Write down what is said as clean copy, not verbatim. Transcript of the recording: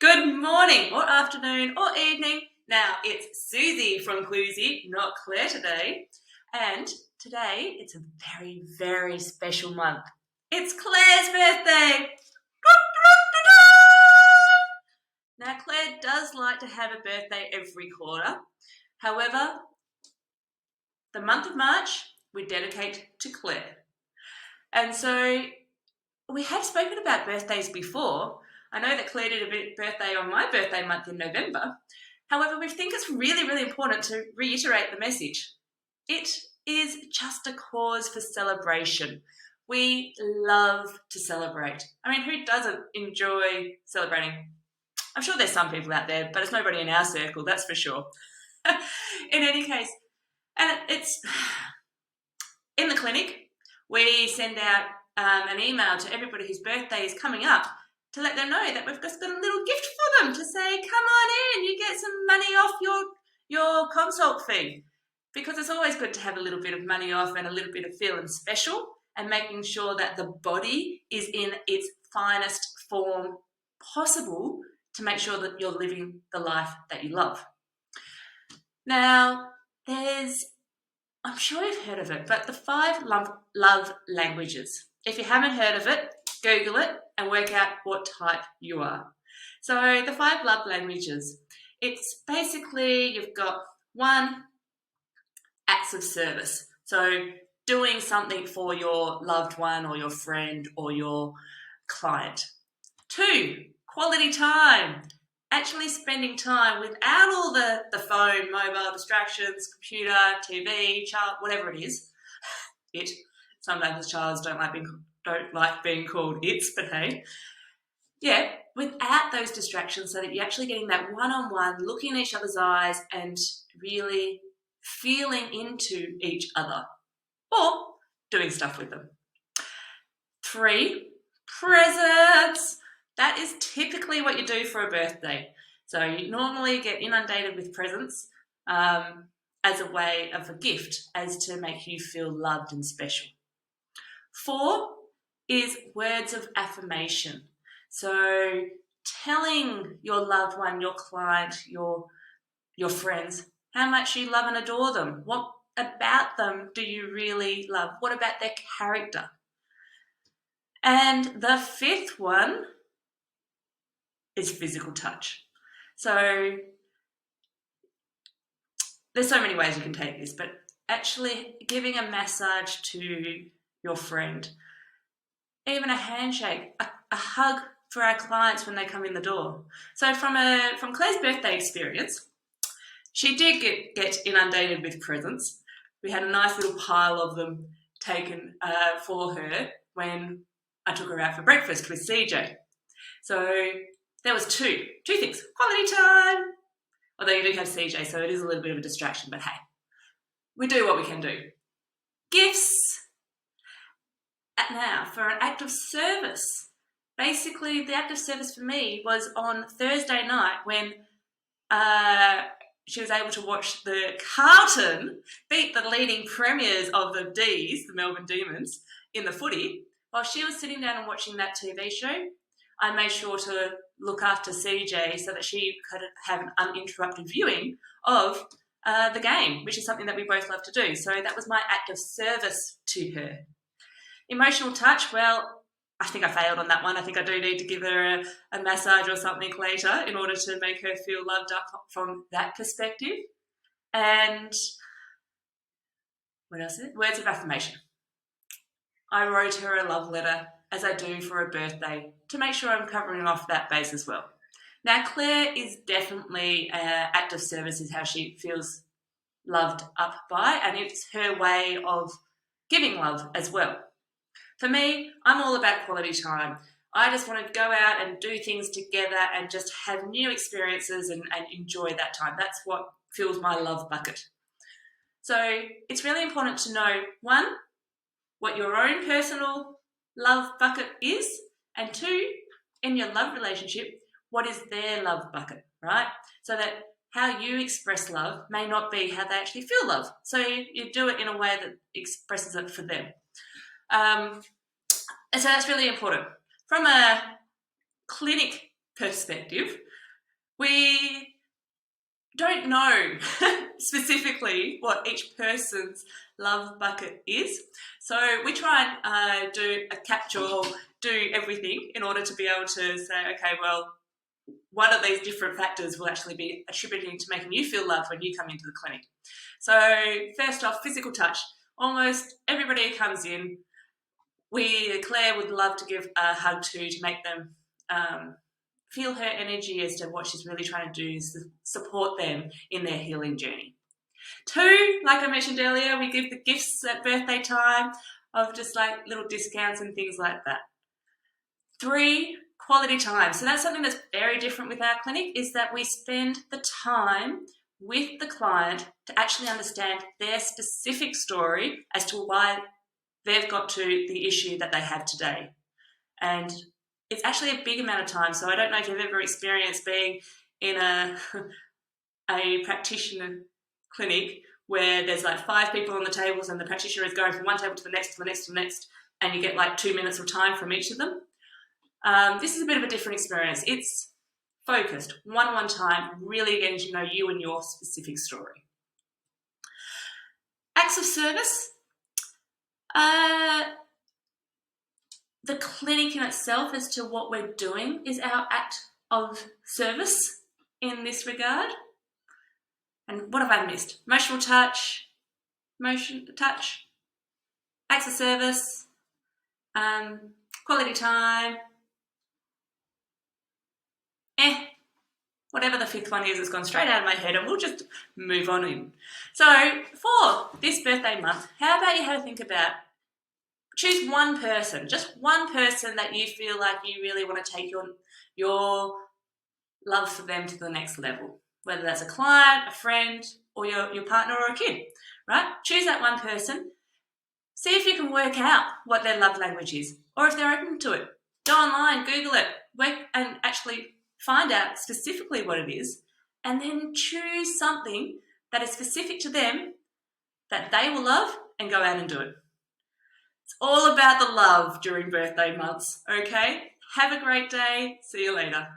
Good morning or afternoon or evening. Now it's Suzie from 𝐥𝐸ZY, not Claire today. And today it's a very, very special month. It's Claire's birthday. Now Claire does like to have a birthday every quarter. However, the month of March we dedicate to Claire. And so we have spoken about birthdays before. I know that Claire did a birthday on my birthday month in November. However, we think it's really, really important to reiterate the message. It is just a cause for celebration. We love to celebrate. I mean, who doesn't enjoy celebrating? I'm sure there's some people out there, but it's nobody in our circle, that's for sure. In any case, and it's in the clinic, we send out an email to everybody whose birthday is coming up to let them know that we've just got a little gift for them to say, come on in, you get some money off your consult fee. Because it's always good to have a little bit of money off and a little bit of feeling special and making sure that the body is in its finest form possible to make sure that you're living the life that you love. Now, I'm sure you've heard of it, but the 5 love languages. If you haven't heard of it, Google it and work out what type you are. So the 5 love languages, it's basically you've got 1, acts of service. So doing something for your loved one or your friend or your client. 2, quality time. Actually spending time without all the phone, mobile distractions, computer, TV, child, whatever it is. Sometimes the childs don't like being called its, but hey. Yeah, without those distractions so that you're actually getting that one-on-one, looking in each other's eyes and really feeling into each other or doing stuff with them. 3, presents. That is typically what you do for a birthday. So you normally get inundated with presents as a way of a gift, as to make you feel loved and special. 4 is words of affirmation. So telling your loved one, your client, your friends, how much you love and adore them. What about them do you really love? What about their character? And the 5th one is physical touch. So there's so many ways you can take this, but actually giving a massage to your friend, even a handshake, a hug for our clients when they come in the door. So from Claire's birthday experience, she did get inundated with presents. We had a nice little pile of them taken for her when I took her out for breakfast with CJ. So there was two things. Quality time. Although you do have CJ, so it is a little bit of a distraction, but hey, we do what we can do. Gifts. Now, for an act of service. Basically, the act of service for me was on Thursday night when she was able to watch the Carlton beat the leading premiers of the D's, the Melbourne Demons, in the footy. While she was sitting down and watching that TV show, I made sure to look after CJ so that she could have an uninterrupted viewing of the game, which is something that we both love to do. So that was my act of service to her. Emotional touch, well, I think I failed on that one. I think I do need to give her a massage or something later in order to make her feel loved up from that perspective. And what else is it? Words of affirmation. I wrote her a love letter, as I do for a birthday, to make sure I'm covering off that base as well. Now, Claire is definitely act of service is how she feels loved up by, and it's her way of giving love as well. For me, I'm all about quality time. I just want to go out and do things together and just have new experiences and enjoy that time. That's what fills my love bucket. So it's really important to know, 1, what your own personal love bucket is, and 2, in your love relationship, what is their love bucket, right? So that how you express love may not be how they actually feel love. So you do it in a way that expresses it for them. And so that's really important. From a clinic perspective, We don't know specifically what each person's love bucket is. So we try and do a capture or do everything in order to be able to say, okay, well, one of these different factors will actually be attributing to making you feel loved when you come into the clinic. So first off, physical touch. Almost everybody who comes in, Claire would love to give a hug to make them feel her energy as to what she's really trying to do is to support them in their healing journey. 2, like I mentioned earlier, we give the gifts at birthday time of just like little discounts and things like that. 3, quality time. So that's something that's very different with our clinic, is that we spend the time with the client to actually understand their specific story as to why they've got to the issue that they have today. And it's actually a big amount of time. So I don't know if you've ever experienced being in a practitioner clinic where there's like 5 people on the tables and the practitioner is going from one table to the next, to the next, to the next, and you get like 2 minutes of time from each of them. This is a bit of a different experience. It's focused, one-on-one time, really getting to know you and your specific story. Acts of service. The clinic in itself as to what we're doing is our act of service in this regard. And what have I missed? Emotional touch, acts of service, quality time, whatever the 5th one is, it's gone straight out of my head and we'll just move on in. So for this birthday month, how about you have a think about, choose one person, just one person that you feel like you really want to take your love for them to the next level, whether that's a client, a friend, or your partner or a kid, right? Choose that one person. See if you can work out what their love language is, or if they're open to it. Go online, Google it, work and actually find out specifically what it is, and then choose something that is specific to them that they will love and go out and do it. It's all about the love during birthday months, okay? Have a great day. See you later.